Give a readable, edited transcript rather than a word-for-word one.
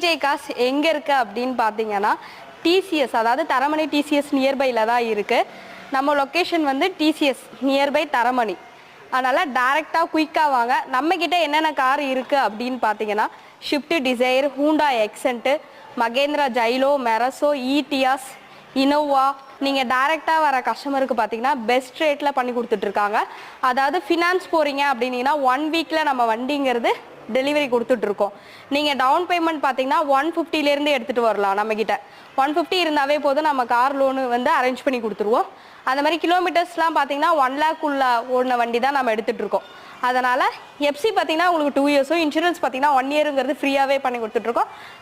Vijay cos எங்கே இருக்குது அப்படின்னு பார்த்தீங்கன்னா டிசிஎஸ், அதாவது தரமணி டிசிஎஸ் நியர்பையில் தான் இருக்குது. நம்ம லொக்கேஷன் வந்து டிசிஎஸ் நியர்பை தரமணி. அதனால் டேரெக்டாக குயிக்காக வாங்க. நம்மக்கிட்ட என்னென்ன கார் இருக்குது அப்படின்னு பார்த்தீங்கன்னா Swift Dzire, Hyundai Xcent, Mahindra Xylo, Marazzo, Etios, Innova. நீங்கள் டேரெக்டாக வர கஸ்டமருக்கு பார்த்தீங்கன்னா பெஸ்ட் ரேட்டில் பண்ணி கொடுத்துட்ருக்காங்க. அதாவது ஃபினான்ஸ் போகிறீங்க அப்படின்னீங்கன்னா 1 வீக்கில் நம்ம வண்டிங்கிறது டெலிவரி கொடுத்துட்ருக்கோம். நீங்கள் டவுன் பேமெண்ட் பார்த்தீங்கன்னா 150லேருந்து எடுத்துகிட்டு வரலாம். நம்மக்கிட்ட 150 இருந்தாவே போதும், நம்ம கார் லோனு வந்து அரேஞ்ச் பண்ணி கொடுத்துருவோம். அந்த மாதிரி கிலோமீட்டர்ஸ்லாம் பார்த்தீங்கன்னா 1 லேக் உள்ள ஓடின வண்டி தான் நம்ம எடுத்துகிட்ருக்கோம். அதனால் எஃப்சி பார்த்தீங்கன்னா உங்களுக்கு 2 இயர்ஸும், இன்சூரன்ஸ் பார்த்தீங்கன்னா 1 இயருங்கிறது ஃப்ரீயாகவே பண்ணி கொடுத்துட்ருக்கோம்.